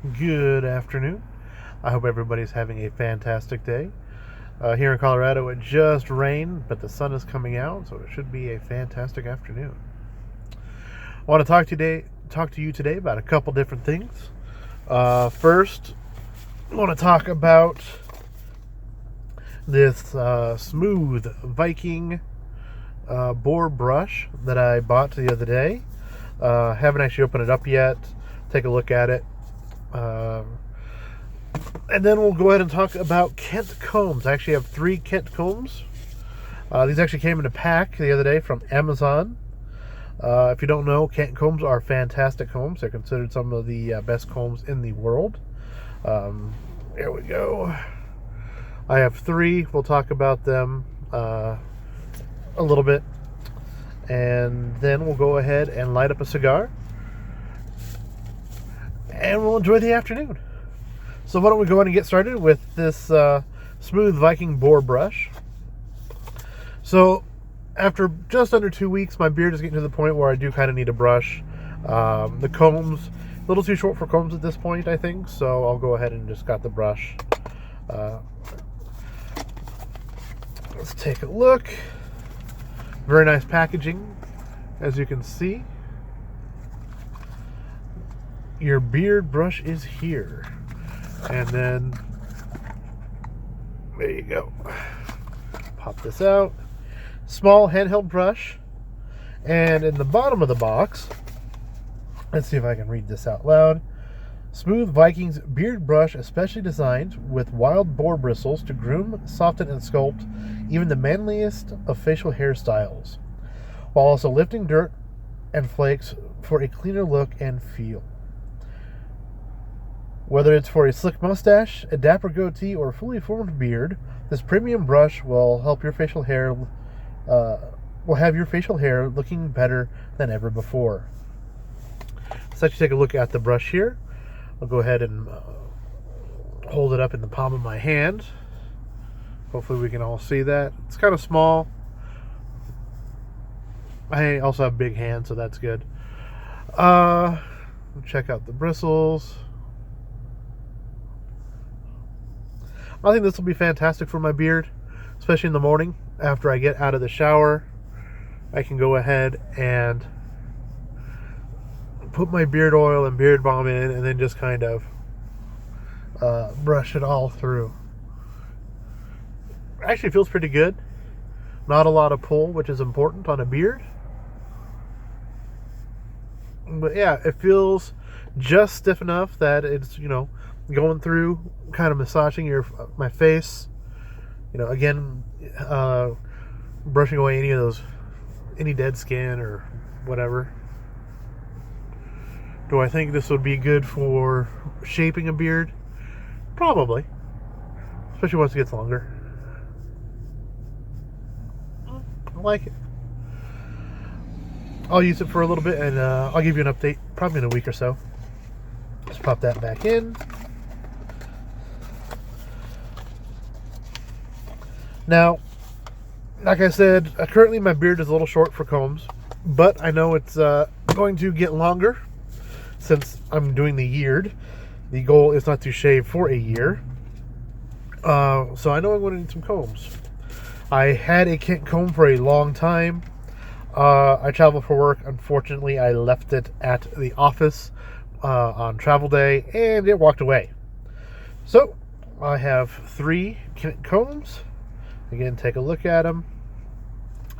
Good afternoon. I hope everybody's having a fantastic day. Here in Colorado, it just rained, but the sun is coming out, so it should be a fantastic afternoon. I want to talk to you today about a couple different things. First, I want to talk about this Smooth Viking Beard Brush that I bought the other day. Haven't actually opened it up yet. Take a look at it. And then we'll go ahead and talk about Kent combs. I actually have 3 Kent combs. These actually came in a pack the other day from Amazon. If you don't know, Kent combs are fantastic combs. They're considered some of the best combs in the world. There we go. I have 3. We'll talk about them a little bit. And then we'll go ahead and light up a cigar. And we'll enjoy the afternoon. So why don't we go ahead and get started with this Smooth Viking Beard Brush. So after just under 2 weeks, my beard is getting to the point where I do kind of need a brush. The combs, a little too short for combs at this point, I think. So I'll go ahead and just got the brush. Let's take a look. Very nice packaging, as you can see. Your beard brush is here. And then, there you go. Pop this out. Small handheld brush. And in the bottom of the box, let's see if I can read this out loud. Smooth Viking's beard brush, especially designed with wild boar bristles to groom, soften, and sculpt even the manliest of facial hairstyles, while also lifting dirt and flakes for a cleaner look and feel. Whether it's for a slick mustache, a dapper goatee, or a fully formed beard, this premium brush will help your facial hair will have your facial hair looking better than ever before. Let's actually take a look at the brush here. I'll go ahead and hold it up in the palm of my hand. Hopefully we can all see that. It's kind of small. I also have big hands, so that's good. Check out the bristles. I think this will be fantastic for my beard, especially in the morning after I get out of the shower. I can go ahead and put my beard oil and beard balm in and then just kind of brush it all through. Actually feels pretty good. Not a lot of pull, which is important on a beard. But yeah, it feels just stiff enough that it's, going through, kind of massaging my face. Again, brushing away any dead skin or whatever. Do I think this would be good for shaping a beard? Probably. Especially once it gets longer. I like it. I'll use it for a little bit and I'll give you an update probably in a week or so. Just pop that back in. Now, like I said, currently my beard is a little short for combs, but I know it's going to get longer since I'm doing the yeared. The goal is not to shave for a year. So I know I'm going to need some combs. I had a Kent comb for a long time. I travel for work. Unfortunately, I left it at the office on travel day, and it walked away. So I have 3 Kent combs. Again, take a look at them.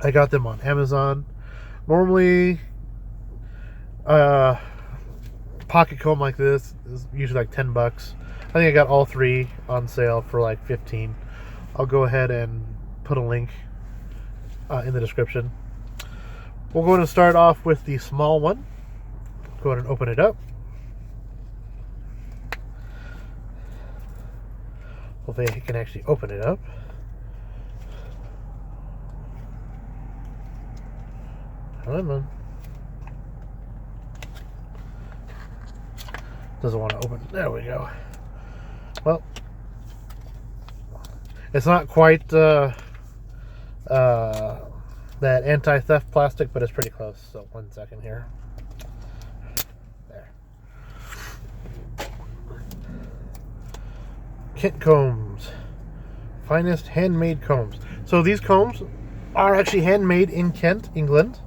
I got them on Amazon. Normally, pocket comb like this is usually like $10. I think I got all 3 on sale for like $15. I'll go ahead and put a link in the description. We're going to start off with the small one. Go ahead and open it up. Hopefully I can actually open it up. Come on. Doesn't want to open. There we go. Well, it's not quite that anti-theft plastic, but it's pretty close. So 1 second here. There. Kent combs. Finest handmade combs. So these combs are actually handmade in Kent, England.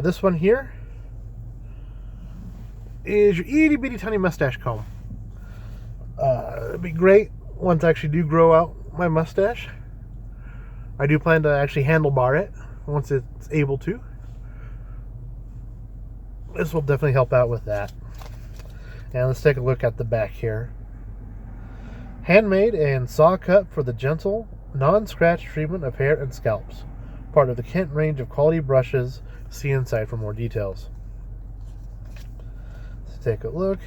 This one here is your itty bitty tiny mustache comb. It'd be great once I actually do grow out my mustache. I do plan to actually handlebar it once it's able to. This will definitely help out with that. And let's take a look at the back here. Handmade and saw cut for the gentle, non-scratch treatment of hair and scalps. Part of the Kent range of quality brushes. See inside for more details. Let's take a look.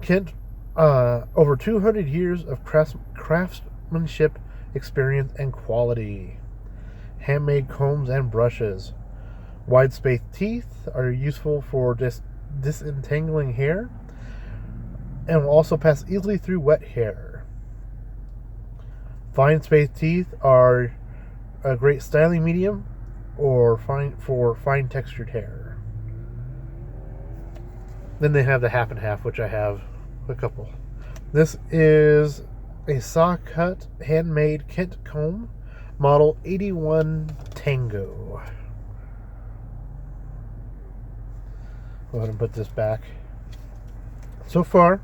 Kent, over 200 years of craftsmanship, experience, and quality. Handmade combs and brushes. Wide spaced teeth are useful for disentangling hair and will also pass easily through wet hair. Fine spaced teeth are a great styling medium or for fine textured hair. Then they have the half and half, which I have a couple. This is a saw cut handmade Kent comb, model 81 Tango. Go ahead and put this back. So far,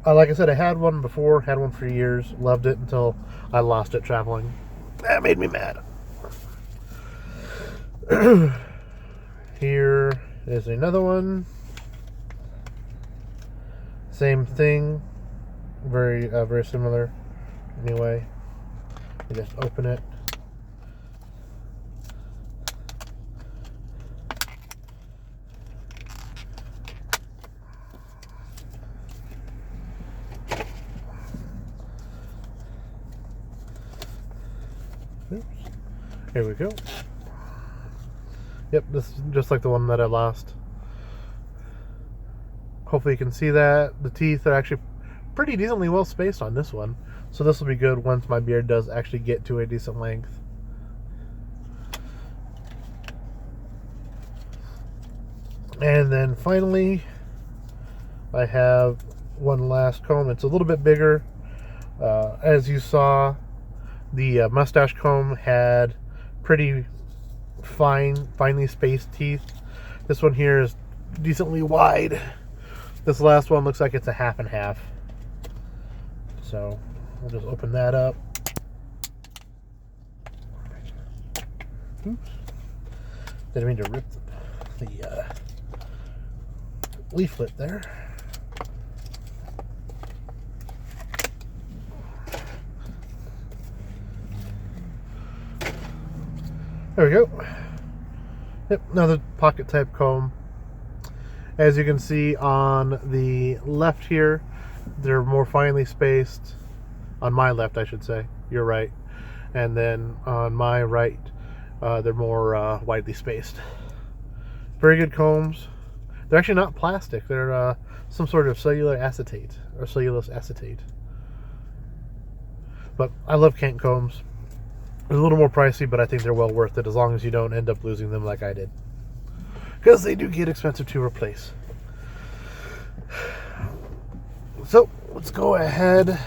like I said, I had one before, had one for years, loved it until I lost it traveling. That made me mad. Here is another one. Same thing, very similar. Anyway, you just open it. Oops. Here we go. Yep, this is just like the one that I lost. Hopefully you can see that. The teeth are actually pretty decently well spaced on this one. So this will be good once my beard does actually get to a decent length. And then finally, I have one last comb. It's a little bit bigger. As you saw, the mustache comb had pretty finely spaced teeth. This one here is decently wide. This last one looks like it's a half and half. So I'll just open that up. Oops. Didn't mean to rip the leaflet there. There we go. Yep, another pocket type comb. As you can see on the left here, they're more finely spaced. On my left, I should say. You're right. And then on my right, they're more widely spaced. Very good combs. They're actually not plastic. They're some sort of cellular acetate or cellulose acetate. But I love Kent combs. They're a little more pricey, but I think they're well worth it as long as you don't end up losing them like I did. Because they do get expensive to replace. So let's go ahead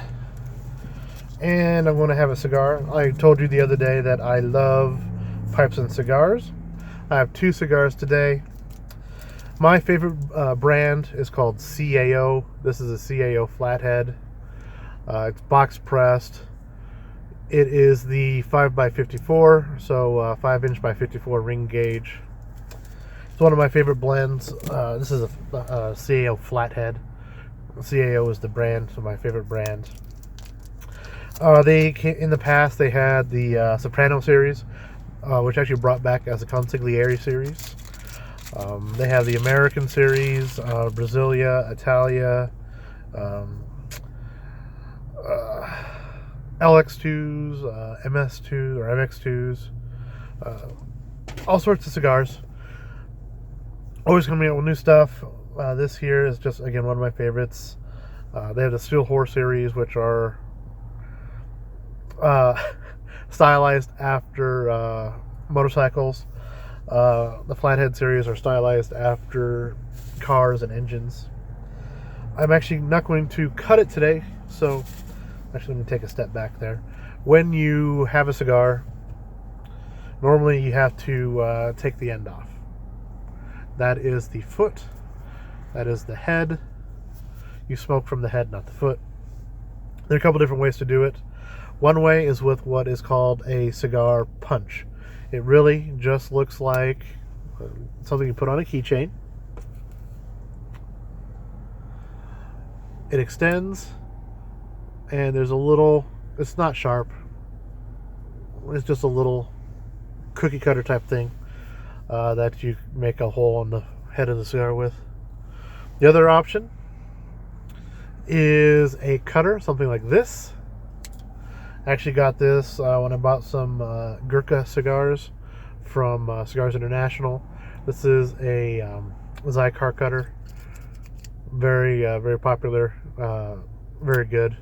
and I'm going to have a cigar. I told you the other day that I love pipes and cigars. I have two cigars today. My favorite brand is called CAO. This is a CAO Flathead. It's box pressed. It is the 5x54, so 5" by 54 ring gauge. It's one of my favorite blends. This is a CAO Flathead. CAO is the brand, so my favorite brand. In the past, they had the Soprano series, which actually brought back as a Consigliere series. They have the American series, Brasilia, Italia, LX2s, MS2 or MX2s, all sorts of cigars. Always coming out with new stuff. This here is just, again, one of my favorites. They have the Steel Horse series, which are stylized after motorcycles. The Flathead series are stylized after cars and engines. I'm actually not going to cut it today, so actually let me take a step back there. When you have a cigar, normally you have to take the end off. That is the foot. That is the head. You smoke from the head, not the foot. There are a couple different ways to do it. One way is with what is called a cigar punch. It really just looks like something you put on a keychain. It extends, and there's a little, it's not sharp, it's just a little cookie cutter type thing that you make a hole on the head of the cigar with. The other option is a cutter, something like this. I actually got this when I bought some Gurkha cigars from Cigars International. This is a Cigar cutter. Very popular, very good.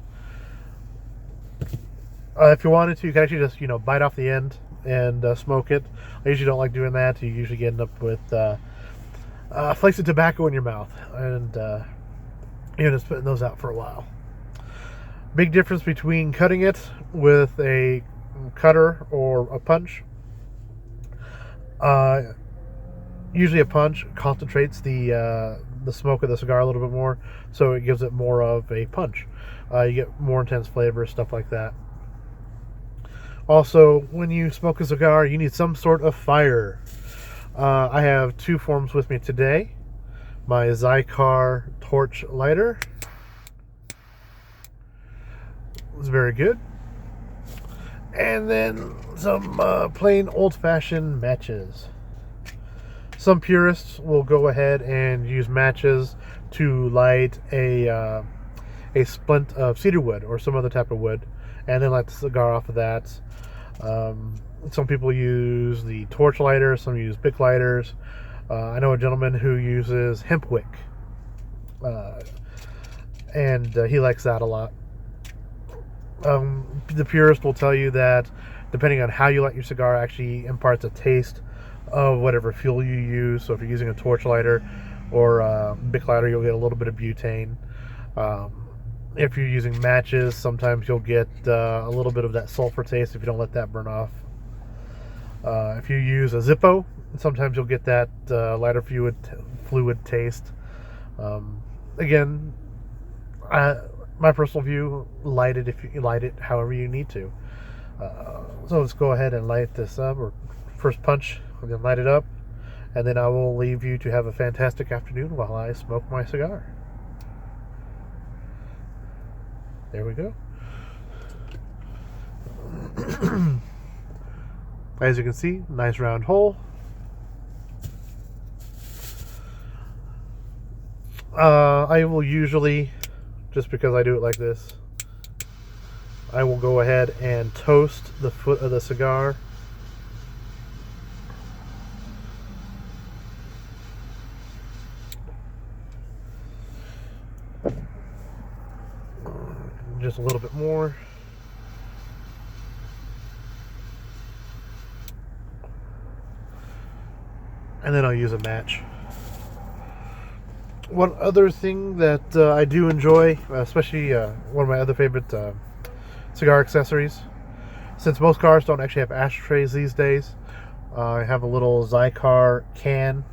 If you wanted to, you can actually just bite off the end and smoke it. I usually don't like doing that. You usually end up with flakes of tobacco in your mouth, and you're just spitting those out for a while. Big difference between cutting it with a cutter or a punch. Usually a punch concentrates the smoke of the cigar a little bit more, so it gives it more of a punch. You get more intense flavor, stuff like that. Also, when you smoke a cigar, you need some sort of fire. I have two forms with me today. My Cigar torch lighter. It's very good. And then some plain old-fashioned matches. Some purists will go ahead and use matches to light a splint of cedar wood or some other type of wood, and then light the cigar off of that. Some people use the torch lighter, some use Bic lighters. I know a gentleman who uses hemp wick, and he likes that a lot. The purist will tell you that depending on how you light your cigar actually imparts a taste of whatever fuel you use. So if you're using a torch lighter or a Bic lighter, you'll get a little bit of butane. If you're using matches, sometimes you'll get a little bit of that sulfur taste if you don't let that burn off. If you use a Zippo, sometimes you'll get that lighter fluid taste. Again, my personal view, light it if you light it however you need to. So let's go ahead and light this up, or first punch and then light it up, and then I will leave you to have a fantastic afternoon while I smoke my cigar. There we go. As you can see, nice round hole. I will usually, just because I do it like this, I will go ahead and toast the foot of the cigar. Just a little bit more. And then I'll use a match. One other thing that I do enjoy, especially one of my other favorite cigar accessories, since most cars don't actually have ashtrays these days, I have a little Cigar can.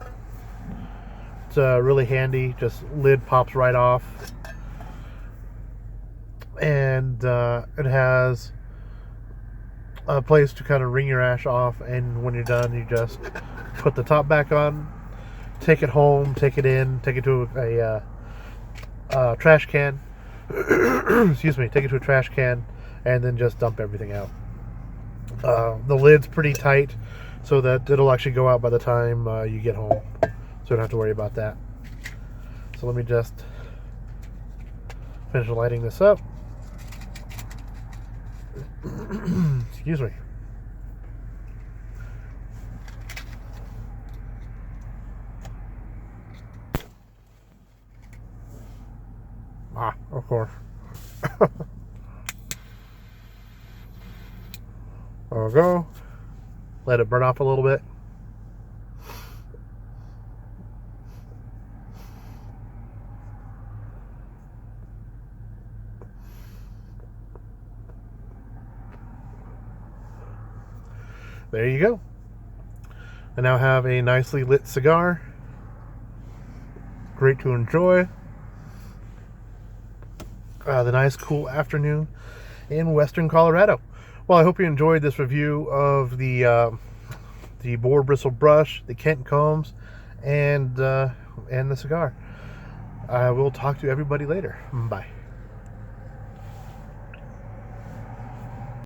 It's really handy, just lid pops right off. And it has a place to kind of wring your ash off, and when you're done, you just put the top back on, take it home, take it in, take it to a trash can. Excuse me, take it to a trash can, and then just dump everything out. The lid's pretty tight, so that it'll actually go out by the time you get home, so you don't have to worry about that. So let me just finish lighting this up. Excuse me. Of course. There we go. Let it burn off a little bit. there you go. I now have a nicely lit cigar. Great to enjoy. The nice cool afternoon in Western Colorado. Well, I hope you enjoyed this review of the boar bristle brush, the Kent combs, and the cigar. I will talk to everybody later. Bye.